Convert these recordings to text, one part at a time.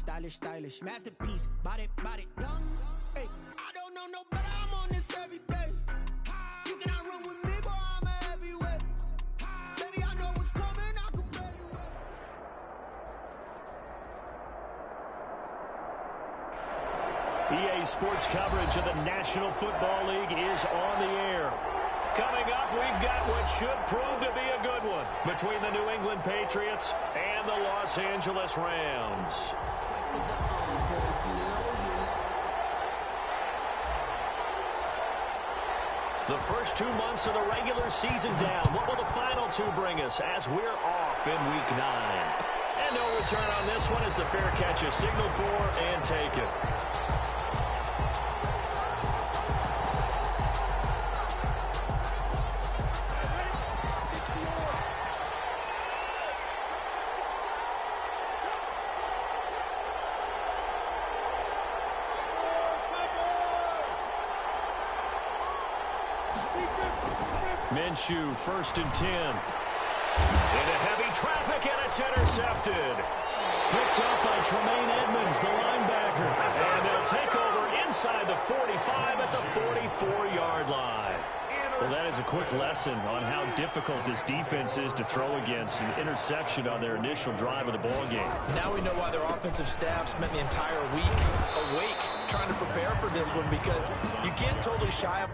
stylish, stylish. Masterpiece, body, young. Hey, I don't know no better, I'm on this every day. You cannot run with me, boy, I'm a heavyweight. Baby, I know what's coming, I can barely wait. EA Sports coverage of the National Football League is on the air. Coming up, we've got what should prove to be a good one between the New England Patriots and the Los Angeles Rams. The first 2 months of the regular season down. What will the final two bring us as we're off in Week 9? And no return on this one as the fair catch is signaled for and taken. Minshew, 1st and 10. Into heavy traffic, and it's intercepted. Picked up by Tremaine Edmonds, the linebacker. And they'll take over inside the 45 at the 44-yard line. Well, that is a quick lesson on how difficult this defense is to throw against. An interception on their initial drive of the ballgame. Now we know why their offensive staff spent the entire week awake trying to prepare for this one, because you can't totally shy up.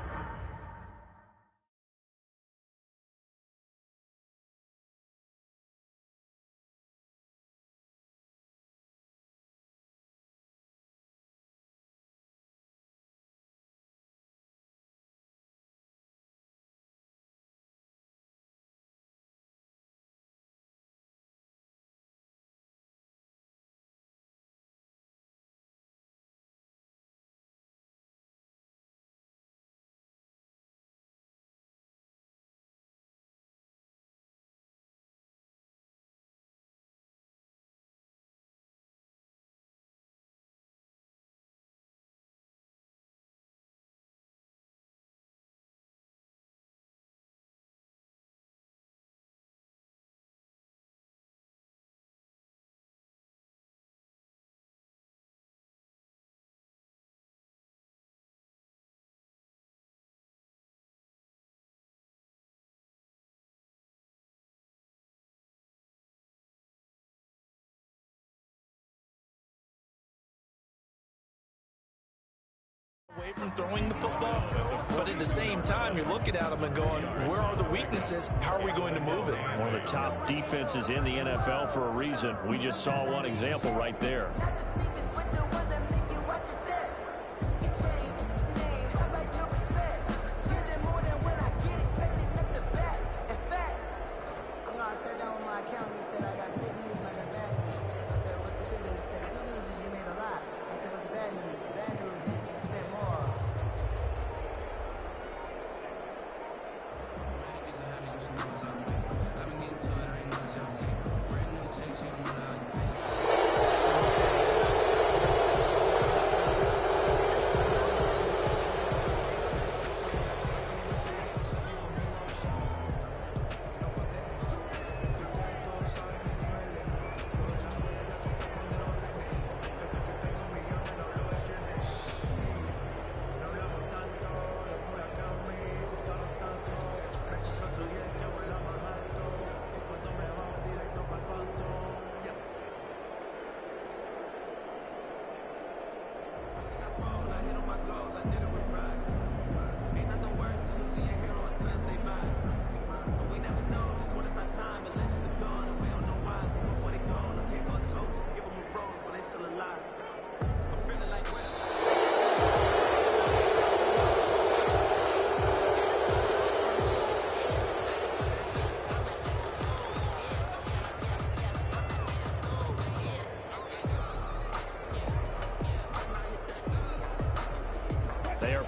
Away from throwing the football, but at the same time, you're looking at them and going, where are the weaknesses? How are we going to move it? One of the top defenses in the NFL for a reason. We just saw one example right there.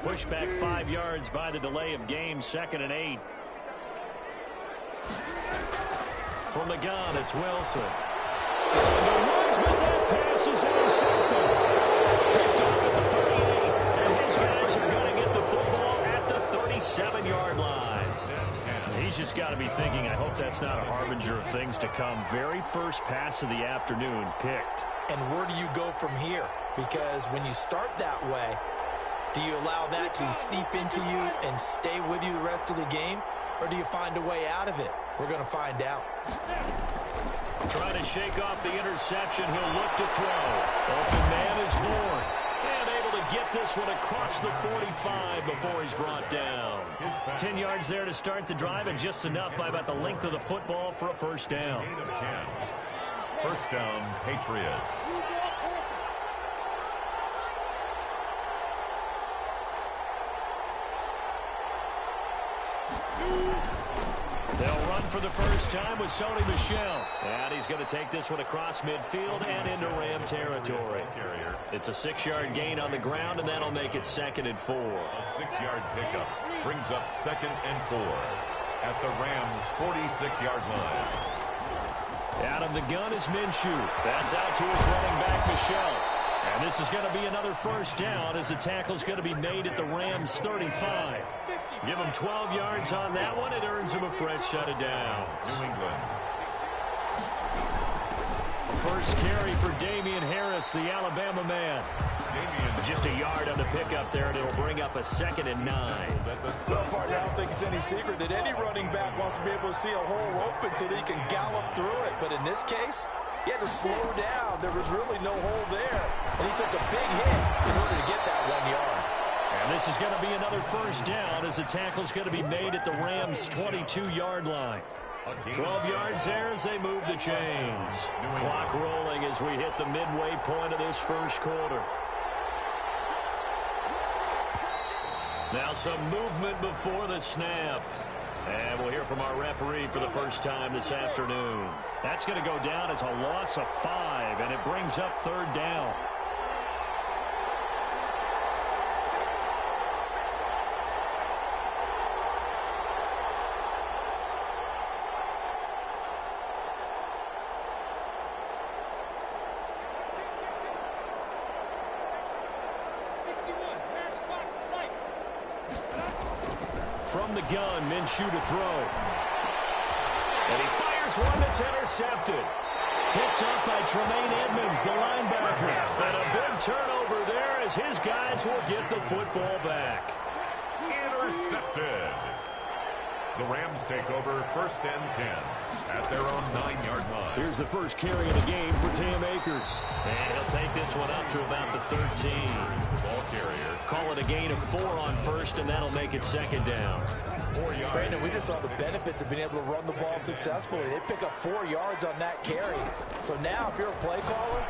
Pushed back 5 yards by the delay of game, 2nd and 8. From the gun, it's Wilson. And the runs, but that pass is intercepted. Picked off at the 38. And his guys are going to get the football at the 37-yard line. He's just got to be thinking, I hope that's not a harbinger of things to come. Very first pass of the afternoon picked. and where do you go from here? Because when you start that way, do you allow that to seep into you and stay with you the rest of the game, or do you find a way out of it? We're going to find out. Trying to shake off the interception. He'll look to throw. Open man is born. And able to get this one across the 45 before he's brought down. 10 yards there to start the drive, and just enough by about the length of the football for a first down. First down, Patriots. They'll run for the first time with Sony Michel. And he's going to take this one across midfield and into Ram territory. It's a 6-yard gain on the ground, and that'll make it 2nd and 4. A 6-yard pickup brings up 2nd and 4 at the Rams' 46-yard line. Out of the gun is Minshew. That's out to his running back, Michel. And this is going to be another first down as the tackle's going to be made at the Rams' 35. Give him 12 yards on that one. It earns him a fresh set of downs. New England. First carry for Damian Harris, the Alabama man. Just a yard on the pickup there, and it'll bring up a 2nd and 9. Well, partner, I don't think it's any secret that any running back wants to be able to see a hole open so that he can gallop through it. But in this case, he had to slow down. There was really no hole there. And he took a big hit in order to get that 1 yard. And this is going to be another first down as the tackle's going to be made at the Rams' 22-yard line. 12 yards there as they move the chains. Clock rolling as we hit the midway point of this first quarter. Now some movement before the snap. And we'll hear from our referee for the first time this afternoon. That's going to go down as a loss of 5, and it brings up 3rd down. From the gun, Minshew to throw. And he fires one that's intercepted. Picked up by Tremaine Edmonds, the linebacker. And a big turnover there as his guys will get the football back. Intercepted. The Rams take over 1st and 10 at their own 9-yard line. Here's the first carry of the game for Cam Akers. And he'll take this one up to about the 13. Ball carrier. Call it a gain of 4 on first, and that'll make it 2nd down. 4 yards. Brandon, we just saw the benefits of being able to run the ball successfully. They pick up 4 yards on that carry. So now if you're a play caller,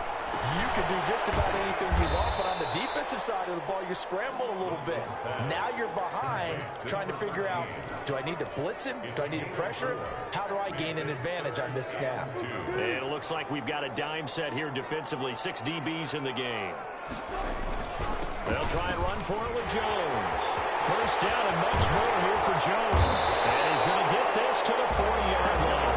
you can do just about anything you want, but on the defensive side of the ball, you're scrambling a little bit. Now you're behind trying to figure out, do I need to blitz him? Do I need to pressure him? How do I gain an advantage on this snap? And it looks like we've got a dime set here defensively. 6 DBs in the game. They'll try and run for it with Jones. First down and much more here for Jones. And he's going to get this to the 40-yard line.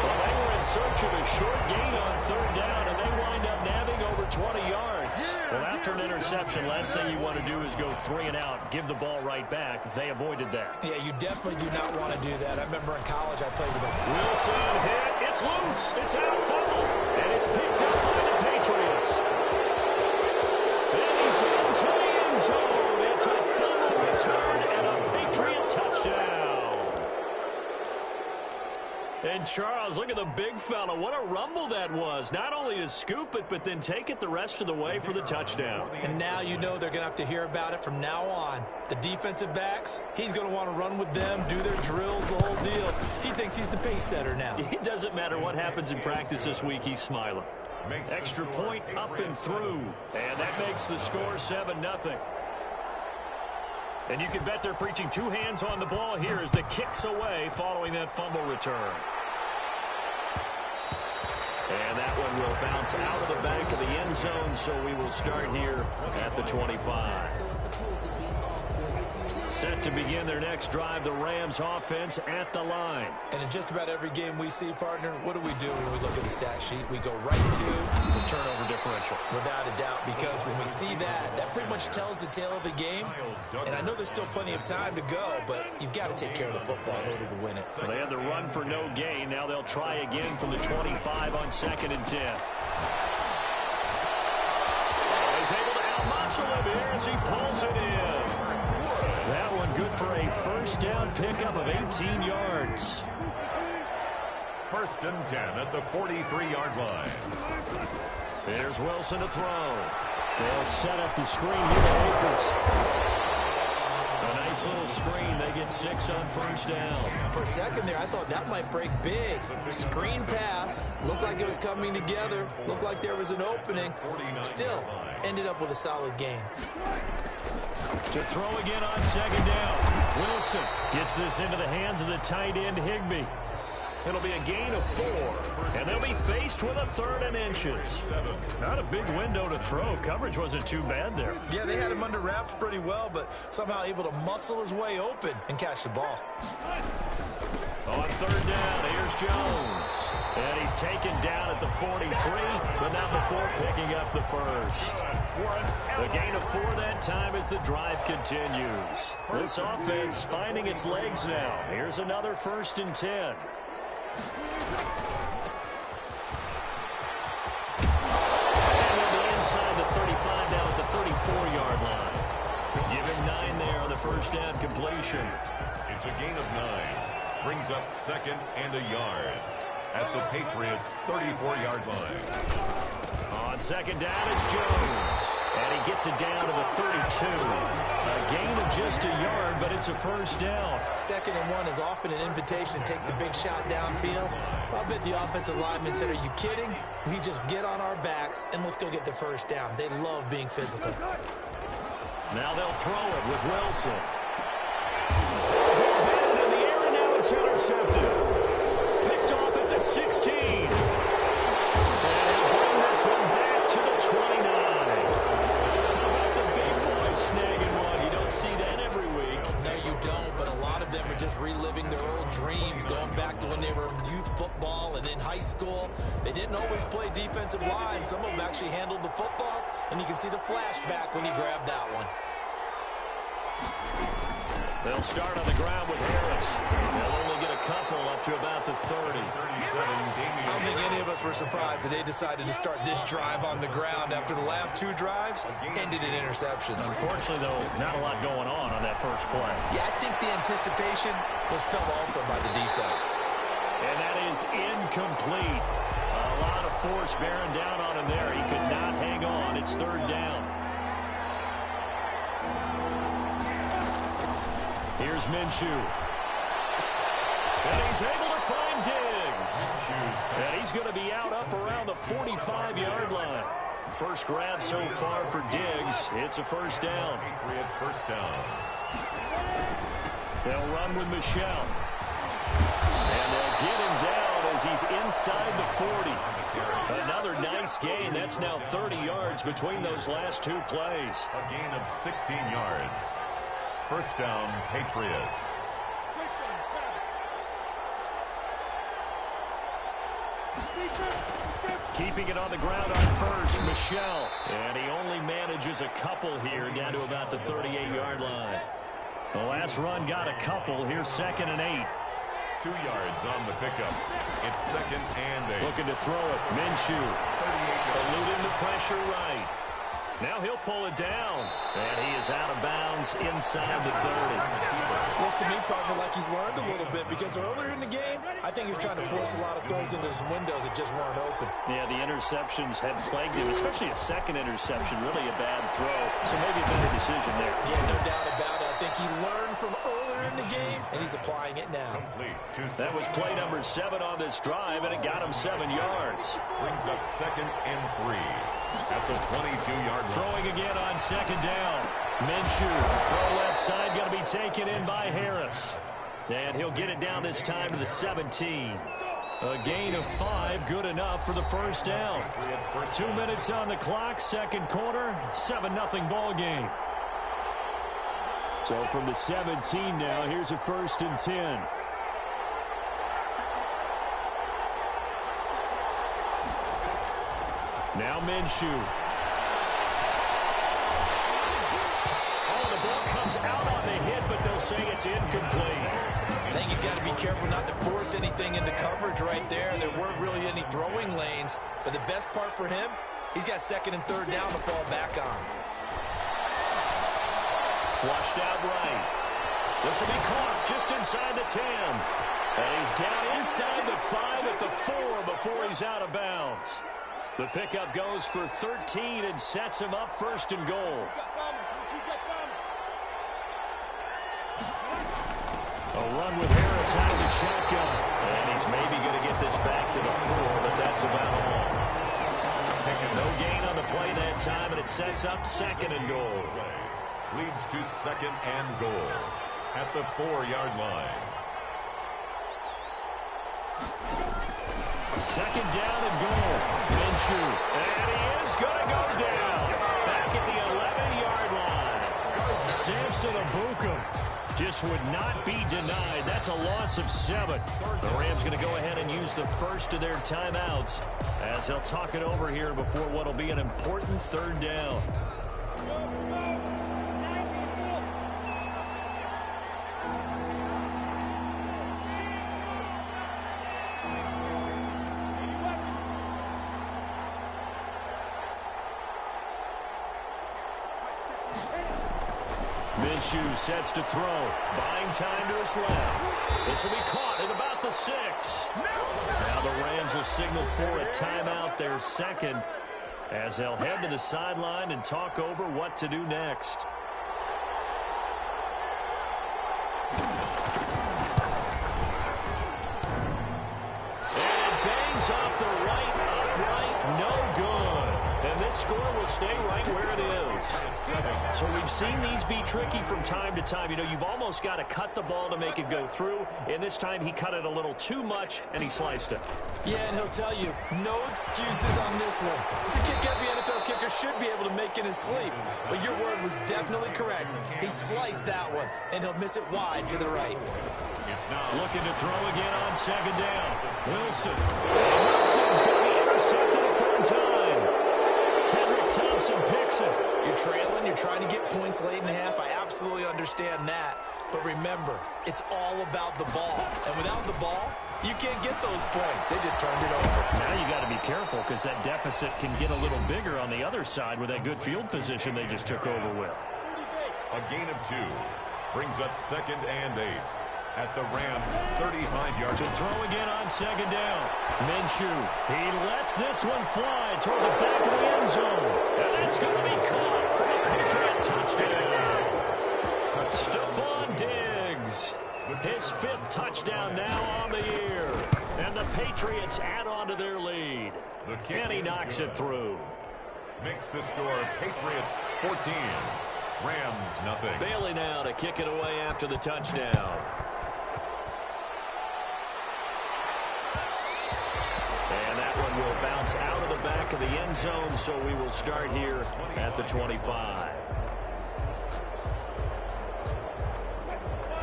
Well, they were in search of a short gain on 3rd down, and they wind up nabbing over 20 yards. Well, after an interception, last thing you want to do is go 3 and out, give the ball right back. They avoided that. Yeah, you definitely do not want to do that. I remember in college I played with him. Wilson hit. It's loose. It's out fumble. And it's picked up by the Patriots. And he's into the end zone. It's a fumble return and a Patriot touchdown. And Charles, look at the big fella. What a rumble that was. Not only to scoop it, but then take it the rest of the way for the touchdown. And now you know they're going to have to hear about it from now on. The defensive backs, he's going to want to run with them, do their drills, the whole deal. He thinks he's the pace setter now. It doesn't matter what happens in practice this week. He's smiling. Extra point up and through. And that makes the score 7-0. And you can bet they're preaching 2 hands on the ball here as the kick's away following that fumble return. And that one will bounce out of the back of the end zone, so we will start here at the 25. Set to begin their next drive, the Rams offense at the line. And in just about every game we see, partner, what do we do when we look at the stat sheet? We go right to the turnover differential. Without a doubt, because when we see that, that pretty much tells the tale of the game. And I know there's still plenty of time to go, but you've got to take care of the football in order to win it. Well, they had the run for no gain. Now they'll try again from the 25 on 2nd and 10. out-muscle him here as he pulls it in. That one good for a first down pickup of 18 yards. First and 10 at the 43-yard line. Here's Wilson to throw. They'll set up the screen here to Akers. A nice little screen. They get 6 on first down. For a second there, I thought that might break big. Screen pass. Looked like it was coming together. Looked like there was an opening. Still, ended up with a solid gain. To throw again on second down. Wilson gets this into the hands of the tight end, Higbee. It'll be a gain of 4, and they'll be faced with a 3rd and inches. Not a big window to throw. Coverage wasn't too bad there. Yeah, they had him under wraps pretty well, but somehow able to muscle his way open and catch the ball. On third down, here's Jones. And he's taken down at the 43, but not before picking up the first. The gain of 4 that time as the drive continues. This offense finding its legs now. Here's another 1st and 10. And they'll be inside the 35 down at the 34-yard line. Give him 9 there on the first down completion. It's a gain of 9. Brings up 2nd and a yard at the Patriots' 34-yard line. On second down, it's Jones. And he gets it down to the 32. A gain of just a yard, but it's a first down. 2nd and 1 is often an invitation to take the big shot downfield. I'll bet the offensive lineman said, are you kidding? We just get on our backs and let's go get the first down. They love being physical. Now they'll throw it with Wilson. And in the air, and now it's intercepted. Picked off at the 16. And he'll bring this one back to the 29. The big boy snagging one. You don't see that every week. No, you don't, but a lot of them are just reliving their old dreams, going back to when they were in youth football and in high school. They didn't always play defensive line. Some of them actually handled the football, and you can see the flashback when he grabbed that one. They'll start on the ground with Harris. They'll only get a couple up to about the 30. I don't think any of us were surprised that they decided to start this drive on the ground after the last 2 drives ended in interceptions. Unfortunately, though, not a lot going on that first play. Yeah, I think the anticipation was felt also by the defense. And that is incomplete. A lot of force bearing down on him there. He could not hang on. It's 3rd down. Here's Minshew. And he's able to find Diggs. And he's going to be out up around the 45-yard line. First grab so far for Diggs. It's a first down. First down. They'll run with Michelle. And they'll get him down as he's inside the 40. Another nice gain. That's now 30 yards between those last 2 plays. A gain of 16 yards. First down, Patriots. Keeping it on the ground on first, Michelle. And he only manages a couple here down to about the 38-yard line. The last run got a couple. Here's 2nd and 8. 2 yards on the pickup. It's 2nd and 8. Looking to throw it. Minshew. Eluding the pressure right. Now he'll pull it down. And he is out of bounds inside the 30. Looks to me, partner, like he's learned a little bit because earlier in the game, I think he was trying to force a lot of throws into some windows that just weren't open. Yeah, the interceptions have plagued him, especially a second interception. Really a bad throw. So maybe a better decision there. Yeah, no doubt about it. I think he learned from earlier in the game, and he's applying it now. That was play number 7 on this drive, and it got him 7 yards. Brings up 2nd and 3 at the 22-yard line. Throwing again on 2nd down. Minshew, throw left side, going to be taken in by Harris. And he'll get it down this time to the 17. A gain of 5, good enough for the first down. 2 minutes on the clock, second quarter, 7-0 ball game. So from the 17 now, here's a 1st and 10. Now Minshew. Oh, the ball comes out on the hit, but they'll say it's incomplete. I think he's got to be careful not to force anything into coverage right there. There weren't really any throwing lanes, but the best part for him, he's got 2nd and 3rd down to fall back on. Flushed out right. This will be caught just inside the 10. And he's down inside the 5 at the 4 before he's out of bounds. The pickup goes for 13 and sets him up first and goal. A run with Harris out of the shotgun. And he's maybe going to get this back to the 4, but that's about all. No gain on the play that time, and it sets up second and goal. Leads to second and goal at the 4-yard line. Second down and goal. Minshew. And he is going to go down. Back at the 11-yard line. Samson Abukum just would not be denied. That's a loss of 7. The Rams going to go ahead and use the first of their timeouts as they'll talk it over here before what will be an important third down. Minshew sets to throw. Buying time to his left. This will be caught at about the 6. Now the Rams will signal for a timeout, their second, as they'll head to the sideline and talk over what to do next. And it bangs off the right upright. No good. And this score will stay right where it is. So we've seen these be tricky from time to time. You know, you've almost got to cut the ball to make it go through. And this time he cut it a little too much, and he sliced it. Yeah, and he'll tell you, no excuses on this one. It's a kick every NFL kicker should be able to make in his sleep. But your word was definitely correct. He sliced that one, and he'll miss it wide to the right. It's now looking to throw again on second down. Wilson. Wilson's going to be intercepted a third time. Tedrick Thompson picks it. You're trailing, you're trying to get points late in the half. I absolutely understand that. But remember, it's all about the ball. And without the ball, you can't get those points. They just turned it over. Now you got to be careful because that deficit can get a little bigger on the other side with that good field position they just took over with. a gain of 2. Brings up second and 8. At the Rams' 35-yard to throw again on second down. Minshew, he lets this one fly toward the back of the end zone. And it's going to be caught for a Patriot touchdown. Stephon Diggs, his 5th touchdown now on the year. And the Patriots add on to their lead. And he knocks it through. Makes the score Patriots 14. Rams nothing. Bailey now to kick it away after the touchdown. And that one will bounce out of the back of the end zone, so we will start here at the 25.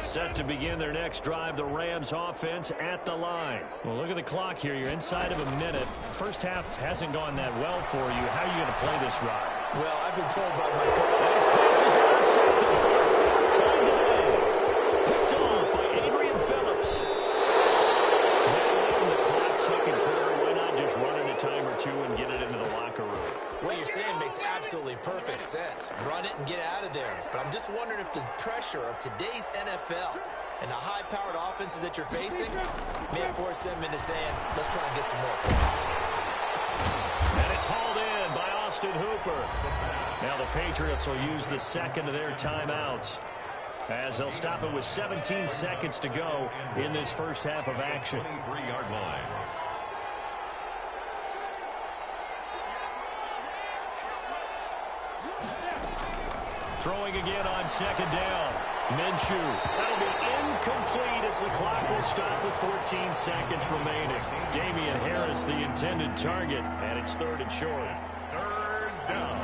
Set to begin their next drive, the Rams offense at the line. Well, look at the clock here. You're inside of a minute. First half hasn't gone that well for you. How are you going to play this drive? Well, I've been told by my coach. And his passes are intercepted for the 4th time today. Picked off by Adrian Phillips. The clock, second quarter. Why not just run it a time or two and get it into the locker room? What you're saying makes absolutely perfect sense. Run it and get out of there. But I'm just wondering if the pressure of today's NFL and the high-powered offenses that you're facing may force them into saying, let's try and get some more points. And it's hauled in by Austin Hooper. Now the Patriots will use the second of their timeouts as they'll stop it with 17 seconds to go in this first half of action. 23-yard line. Throwing again on second down. Minshew. That'll be incomplete as the clock will stop with 14 seconds remaining. Damian Harris, the intended target, and it's 3rd and short. 3rd down.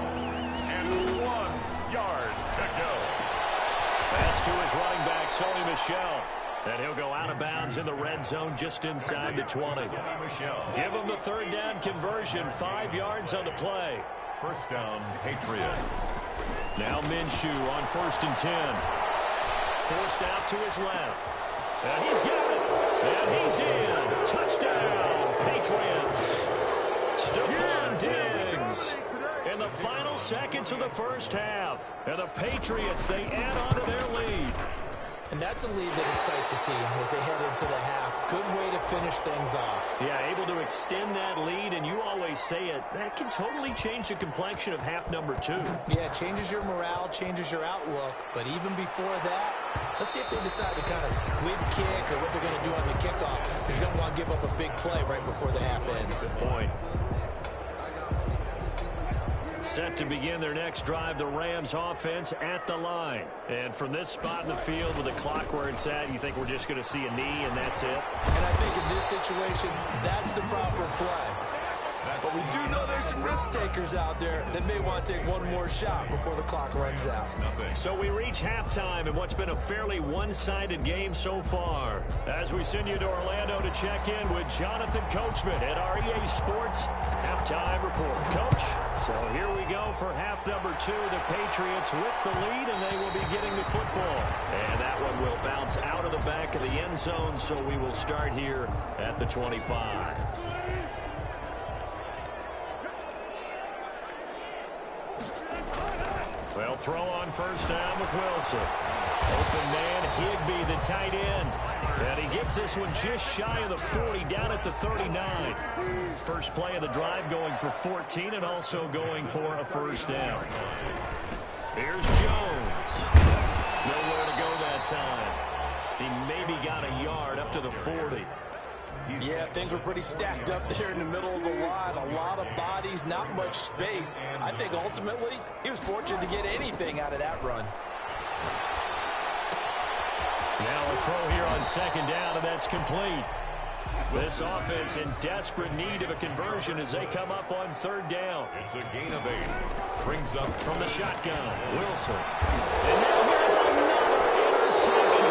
And 1 yard to go. That's to his running back, Sony Michel. And he'll go out of bounds in the red zone just inside the 20. Give him the 3rd down conversion, 5 yards on the play. First down, Patriots. Now Minshew on 1st and 10. Forced out to his left. And he's got it. And he's in. Touchdown, Patriots. Stephon Diggs. in the final seconds of the first half. And the Patriots, they add on to their lead. And that's a lead that excites a team as they head into the half. Good way to finish things off. Yeah, able to extend that lead, and you always say it, that can totally change the complexion of half number 2. Yeah, it changes your morale, changes your outlook. But even before that, let's see if they decide to kind of squib kick or what they're going to do on the kickoff, because you don't want to give up a big play right before the half ends. Good point. Set to begin their next drive, the Rams offense at the line. And from this spot in the field with the clock where it's at, you think we're just going to see a knee and that's it? And I think in this situation, that's the proper play. But we do know there's some risk takers out there that may want to take one more shot before the clock runs out. So we reach halftime in what's been a fairly one-sided game so far. As we send you to Orlando to check in with Jonathan Coachman at our EA Sports Halftime Report. Coach, so here we go for half number 2. The Patriots with the lead, and they will be getting the football. And that one will bounce out of the back of the end zone, so we will start here at the 25. Well, throw on first down with Wilson. Open man, Higbee, the tight end. And he gets this one just shy of the 40, down at the 39. First play of the drive going for 14 and also going for a first down. Here's Jones. Nowhere to go that time. He maybe got a yard up to the 40. Yeah, things were pretty stacked up there in the middle of the line. A lot of bodies, not much space. I think ultimately he was fortunate to get anything out of that run. Now a throw here on second down, and that's complete. This offense in desperate need of a conversion as they come up on third down. It's a gain of 8. Brings up from the shotgun, Wilson. And now here's another interception.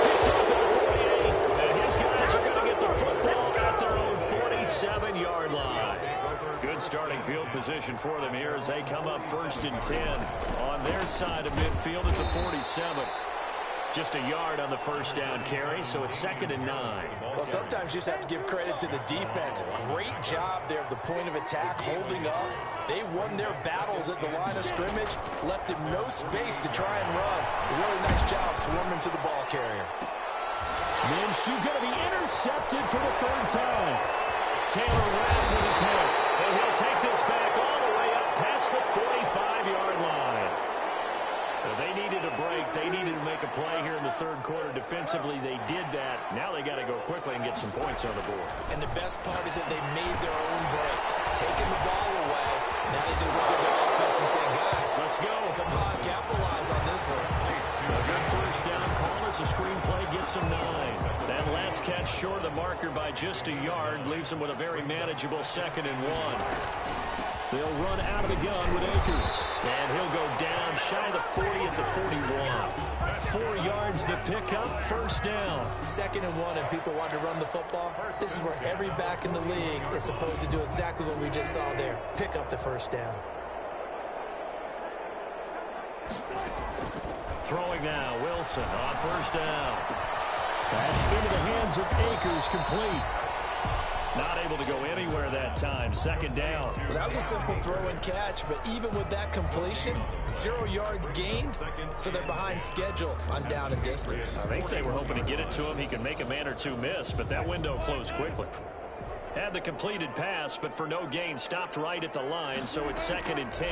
Picked off at the 48. And his guys are going to get the football at their own 47-yard line. Good starting field position for them here as they come up first and 10 on their side of midfield at the 47. Just a yard on the first down carry, so it's second and 9. Well, sometimes you just have to give credit to the defense. Great job there at the point of attack, holding up. They won their battles at the line of scrimmage, left him no space to try and run. A really nice job swarming to the ball carrier. Minshew going to be intercepted for the third time. Taylor Rapp with a pick, and he'll take this back all the way up past the 45-yard line. They needed a break. They needed to make a play here in the third quarter. Defensively, they did that. Now they got to go quickly and get some points on the board. And the best part is that they made their own break. Taking the ball away. Now they just look at their offense and say, guys, let's go. Come on, capitalize on this one. A good first down call as the screenplay gets them 9. That last catch short of the marker by just a yard leaves them with a very manageable second and 1. They'll run out of the gun with Akers. And he'll go down shy of the 40 at the 41. 4 yards the pickup, first down. Second and 1, and people want to run the football. This is where every back in the league is supposed to do exactly what we just saw there. Pick up the first down. Throwing now, Wilson on first down. That's into the hands of Akers, complete. Not able to go anywhere that time. Second down. Well, that was a simple throw and catch, but even with that completion, 0 yards gained, so they're behind schedule on down and distance. I think they were hoping to get it to him. He could make a man or two miss, but that window closed quickly. Had the completed pass, but for no gain, stopped right at the line, so it's second and 10.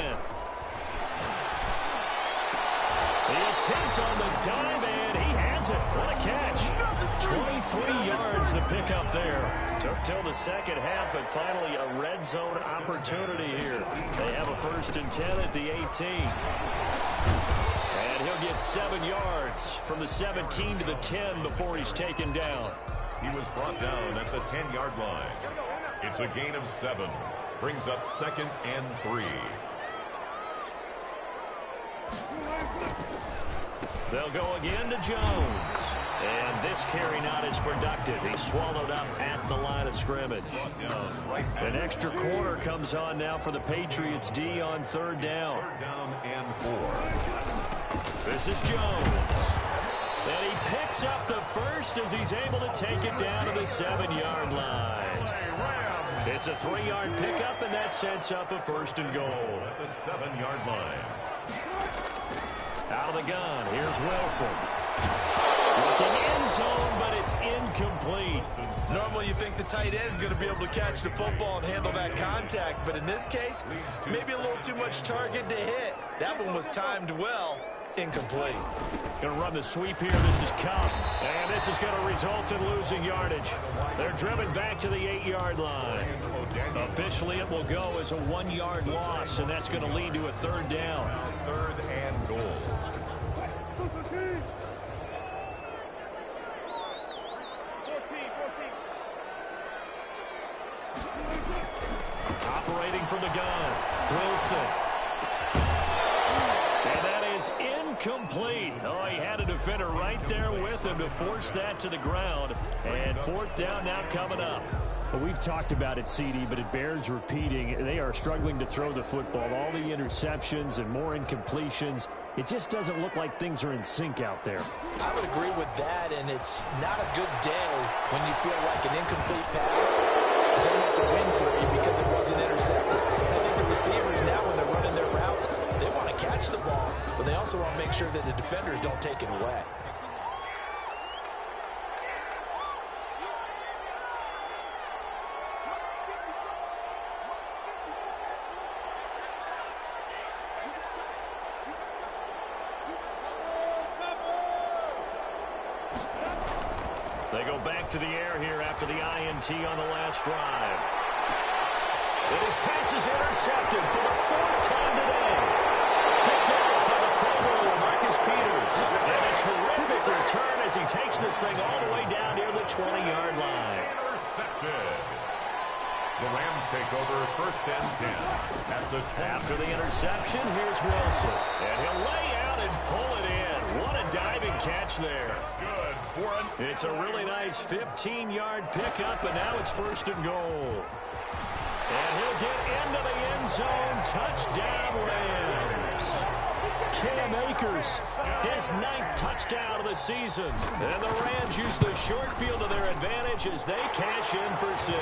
The attempt on the dive, and he has it. What a catch. 23 yards the pickup there. Took till the second half, but finally a red zone opportunity here. They have a first and 10 at the 18. And he'll get 7 yards from the 17 to the 10 before he's taken down. He was brought down at the 10-yard line. It's a gain of 7. Brings up second and 3. They'll go again to Jones. And this carry not as productive. He's swallowed up at the line of scrimmage. An extra corner comes on now for the Patriots D on third down. Third down and 4. This is Jones. And he picks up the first as he's able to take it down to the 7-yard line. It's a 3-yard pickup, and that sets up a 1st and goal. At the 7-yard line. Out of the gun, here's Wilson. Looking end zone, but it's incomplete. Normally you think the tight end's going to be able to catch the football and handle that contact, but in this case, maybe a little too much target to hit. That one was timed well. Incomplete. Going to run the sweep here. This is Cup. And this is going to result in losing yardage. They're driven back to the 8-yard line. Officially, it will go as a 1-yard loss, and that's going to lead to a 3rd down. 3rd and goal. Operating from the gun, Wilson. And that is incomplete. Oh, he had a defender right there with him to force that to the ground. And 4th down now coming up. Well, we've talked about it, CD, but it bears repeating. They are struggling to throw the football. All the interceptions and more incompletions. It just doesn't look like things are in sync out there. I would agree with that, and it's not a good day when you feel like an incomplete pass is almost a win for you because it wasn't intercepted. I think the receivers now, when they're running their routes, they want to catch the ball, but they also want to make sure that the defenders don't take it away. They go back to the air here after the INT on the last drive. And his pass is intercepted for the 4th time today. Picked up by the Pro Bowler, Marcus Peters. And a terrific return as he takes this thing all the way down near the 20-yard line. Intercepted. The Rams take over 1st and 10 at the 20. After the interception, here's Wilson. And he'll lay out and pull it in. What a diving catch there. Good. It's a really nice 15-yard pickup, and now it's 1st and goal. And he'll get into the end zone. Touchdown, Rams. Cam Akers, his 9th touchdown of the season. And the Rams use the short field to their advantage as they cash in for 6.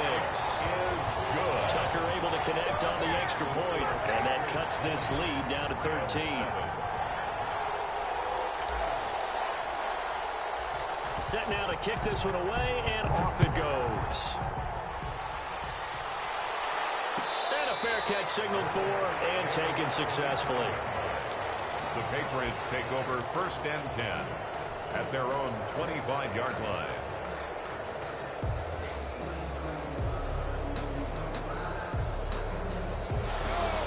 Tucker able to connect on the extra point, and that cuts this lead down to 13. Set now to kick this one away, and off it goes. And a fair catch signaled for and taken successfully. The Patriots take over 1st and 10 at their own 25-yard line.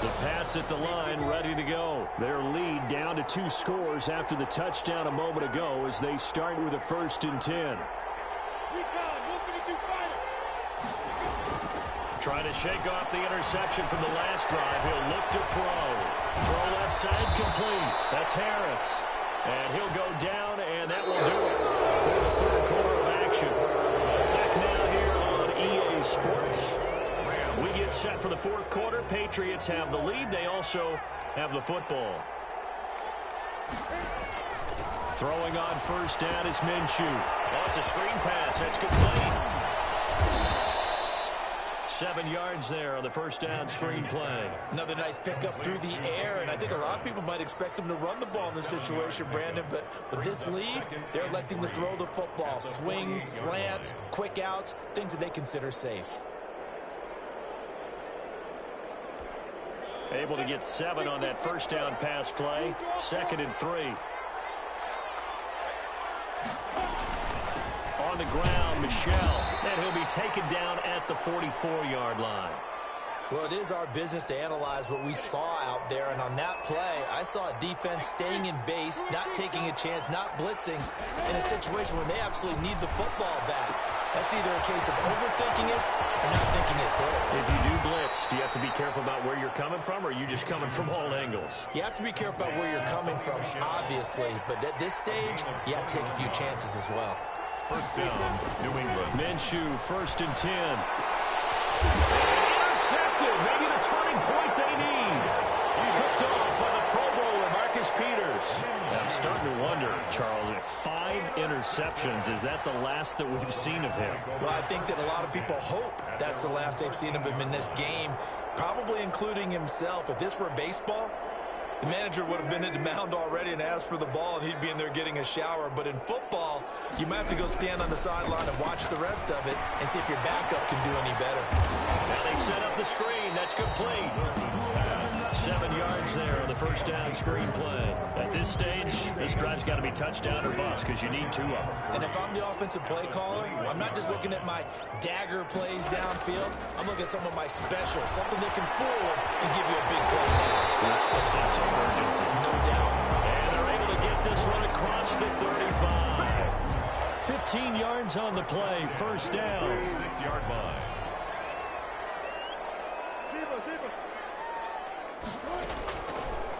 The Pats at the line, ready to go. Their lead down to 2 scores after the touchdown a moment ago as they start with a 1st and 10. Trying to shake off the interception from the last drive. He'll look to throw. Throw left side complete. That's Harris. And he'll go down, and that will do it for the 3rd quarter of action. Back now here on EA Sports. We get set for the 4th quarter. Patriots have the lead. They also have the football. Throwing on 1st down is Minshew. Oh, it's a screen pass. That's complete. 7 yards there on the 1st down screen play. Another nice pickup through the air, and I think a lot of people might expect them to run the ball in this situation, Brandon, but with this lead, they're electing to throw the football. Swings, slants, quick outs, things that they consider safe. Able to get 7 on that 1st down pass play. 2nd and 3. On the ground, Michel. And he'll be taken down at the 44-yard line. Well, it is our business to analyze what we saw out there, and on that play, I saw a defense staying in base, not taking a chance, not blitzing, in a situation where they absolutely need the football back. That's either a case of overthinking it or not thinking it through. If you do blitz, do you have to be careful about where you're coming from, or are you just coming from all angles? You have to be careful about where you're coming from, obviously, but at this stage, you have to take a few chances as well. 1st down, New England. Minshew, 1st and 10. Intercepted. Maybe the turning point they need. Picked off by the Pro Bowler, Marcus Peters. I'm starting to wonder, Charles, 5 interceptions. Is that the last that we've seen of him? Well, I think that a lot of people hope That's the last they've seen of him in this game, probably including himself. If this were baseball, the manager would have been at the mound already and asked for the ball, and he'd be in there getting a shower. But in football, you might have to go stand on the sideline and watch the rest of it and see if your backup can do any better. Now they set up the screen. That's complete. 7 yards there on the first down screen play. At this stage, this drive's got to be touchdown or bust because you need 2 of them. And if I'm the offensive play caller, I'm not just looking at my dagger plays downfield. I'm looking at some of my specials, something that can fool them and give you a big play now. With a sense of urgency. No doubt. And they're able to get this one across the 35. 15 yards on the play, first down. 6-yard line.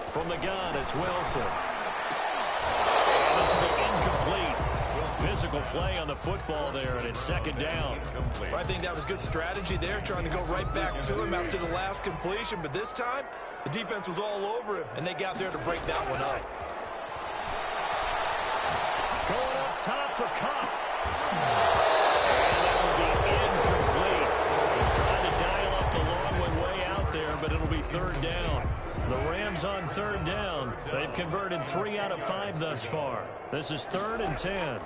From the gun, it's Wilson. And this will be incomplete. Physical play on the football there, and it's second down. Well, I think that was good strategy there, trying to go right back to him after the last completion. But this time, the defense was all over him, and they got there to break that one up. Going up top for Cup. And that will be incomplete. Trying to dial up the long one way out there, but it'll be third down. The Rams on third down. They've converted 3 out of 5 thus far. This is 3rd and 10. And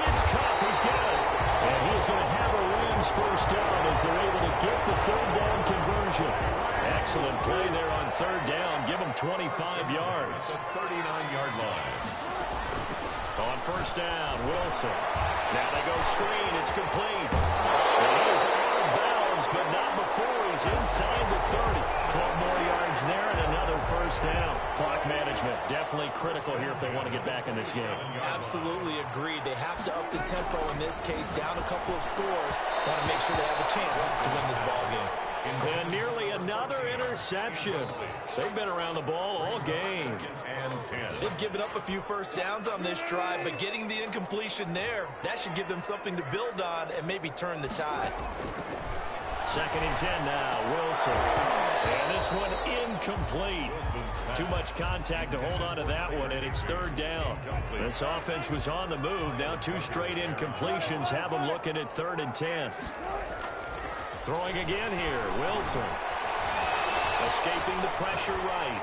it's Cup. He's got it. And he's going to have a Rams first down as they're able to get the third down conversion. Excellent play there on third down. Give him 25 yards. 39-yard line. On first down, Wilson. Now they go screen. It's complete. And he is out of bounds, but not before he's inside the 30. 12 more yards there and another first down. Clock management definitely critical here if they want to get back in this game. Absolutely agreed. They have to up the tempo in this case, down a couple of scores. Want to make sure they have a chance to win this ball game. And nearly another interception. They've been around the ball all game. They've given up a few first downs on this drive, but getting the incompletion there, that should give them something to build on and maybe turn the tide. 2nd and 10 now, Wilson. And this one incomplete. Too much contact to hold on to that one, and it's third down. This offense was on the move. Now 2 straight incompletions have them looking at 3rd and 10. Throwing again here, Wilson. Escaping the pressure right.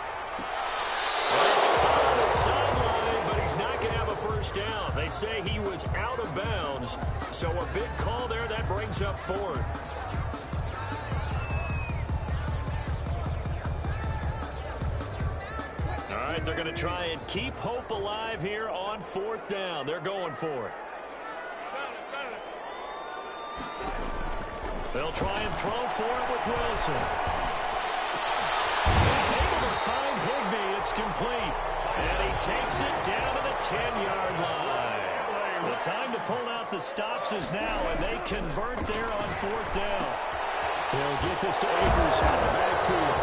Well, he's caught on the sideline, but he's not going to have a first down. They say he was out of bounds, so a big call there. That brings up 4th. All right, they're going to try and keep hope alive here on 4th down. They're going for it. They'll try and throw for it with Wilson. Able to find Higbee. It's complete. And he takes it down to the 10-yard line. The time to pull out the stops is now, and they convert there on 4th down. They'll get this to Akers out of the backfield.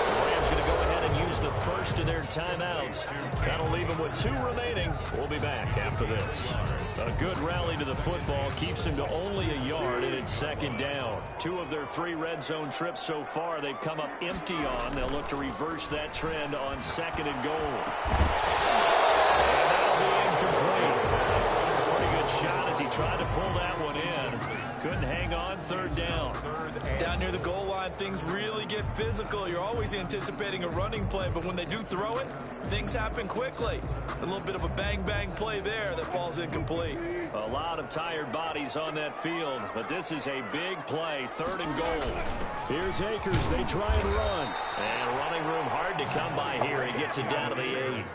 The Rams going to go ahead and use the first of their timeouts. That'll leave them with 2 remaining. We'll be back after this. A good rally to the football keeps them to only a yard, and it's 2nd down. 2 of their 3 red zone trips so far they've come up empty on. They'll look to reverse that trend on 2nd and goal. And that'll be incomplete. Took a pretty good shot as he tried to pull that one in. Couldn't hang on, 3rd down. Down near the goal line, things really get physical. You're always anticipating a running play, but when they do throw it, things happen quickly. A little bit of a bang-bang play there that falls incomplete. A lot of tired bodies on that field, but this is a big play, 3rd and goal. Here's Akers. They try and run. And running room hard to come by here. He gets it down to the 8.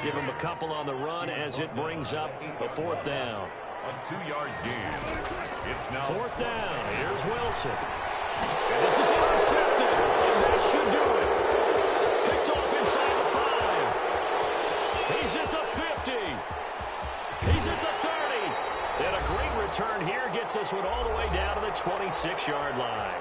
Give him a couple on the run as it brings up a 4th down. A 2-yard gain. It's now 4th down. Here's Wilson. And this is intercepted. And that should do it. Picked off inside the 5. He's at the 50. He's at the 30. And a great return here gets this one all the way down to the 26-yard line.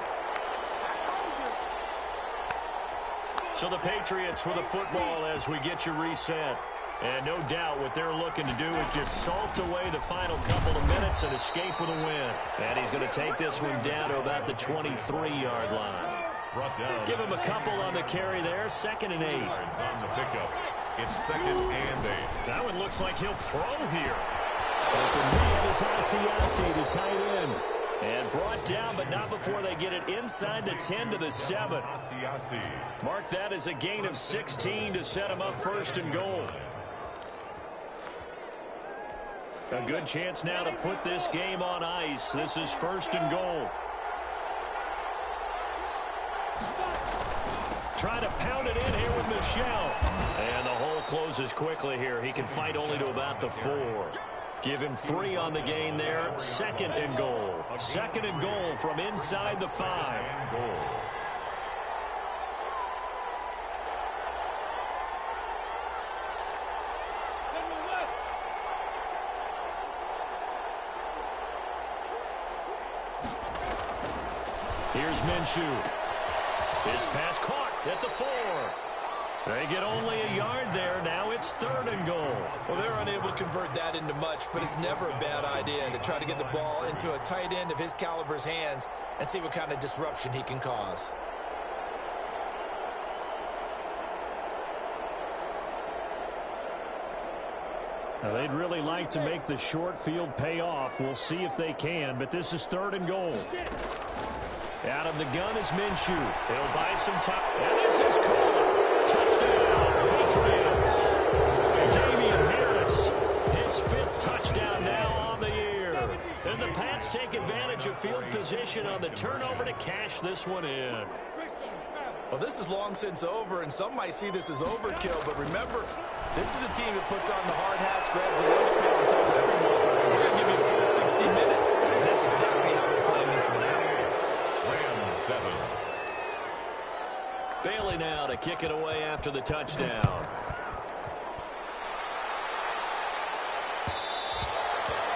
So the Patriots with the football as we get you reset. And no doubt what they're looking to do is just salt away the final couple of minutes and escape with a win. And he's going to take this one down to about the 23-yard line. Give him a couple on the carry there. 2nd and 8. On the pickup. It's 2nd and 8. That one looks like he'll throw here. Open man is Asiasi, the tight end. And brought down, but not before they get it inside the 10 to the 7. Mark that as a gain of 16 to set him up first and goal. A good chance now to put this game on ice. This is first and goal. Trying to pound it in here with Michel. And the hole closes quickly here. He can fight only to about the 4. Give him 3 on the gain there. Second and goal. Second and goal from inside the 5. Here's Minshew. His pass caught at the 4. They get only a yard there. Now it's third and goal. Well, they're unable to convert that into much, but it's never a bad idea to try to get the ball into a tight end of his caliber's hands and see what kind of disruption he can cause. Now, they'd really like to make the short field pay off. We'll see if they can, but this is third and goal. Out of the gun is Minshew. He'll buy some time. And this is caught. Touchdown, Patriots. Damian Harris, his 5th touchdown now on the year. And the Pats take advantage of field position on the turnover to cash this one in. Well, this is long since over, and some might see this as overkill, but remember, this is a team that puts on the hard hats, grabs the lunch pail, and tells everyone, we're going to give you a full 60 minutes. And that's exactly how they're playing this one out. Rams 7. Bailey now to kick it away after the touchdown.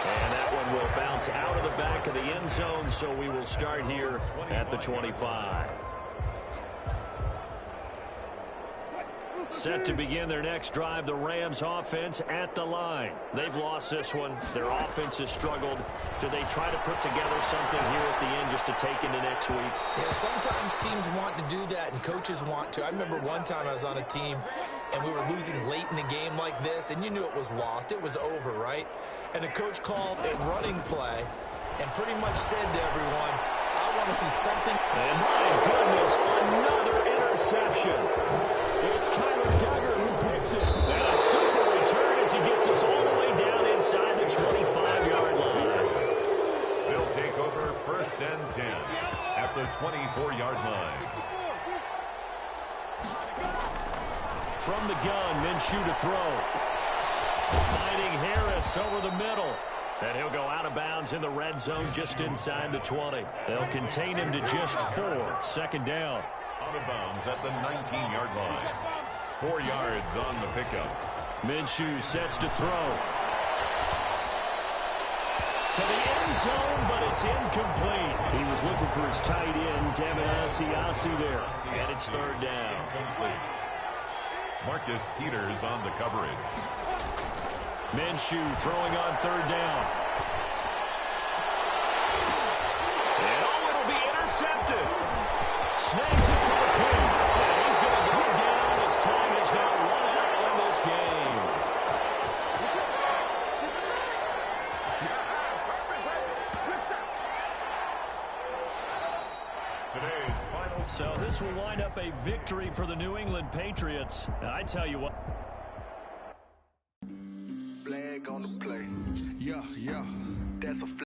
And that one will bounce out of the back of the end zone, so we will start here at the 25. Set to begin their next drive, the Rams offense at the line. They've lost this one. Their offense has struggled. Do they try to put together something here at the end just to take into next week? Yeah, sometimes teams want to do that and coaches want to. I remember one time I was on a team and we were losing late in the game like this, and you knew it was lost. It was over, right? And the coach called a running play and pretty much said to everyone, I want to see something. And my goodness, another interception. It's Kyler Duggar who picks it. And a super return as he gets us all the way down inside the 25-yard line. They'll take over first and 10 at the 24-yard line. From the gun, Minshew to throw. Finding Harris over the middle. And he'll go out of bounds in the red zone just inside the 20. They'll contain him to just 4. Second down. Out of bounds at the 19-yard line. 4 yards on the pickup. Minshew sets to throw. To the end zone, but it's incomplete. He was looking for his tight end, Devin Asiasi there. And it's third down. Incomplete. Marcus Peters on the coverage. Minshew throwing on third down. And it'll be intercepted. Snags it for the pin. And he's going to go down as time is now run out in this game. Today's final. So this will wind up a victory for the New England Patriots. And I tell you what.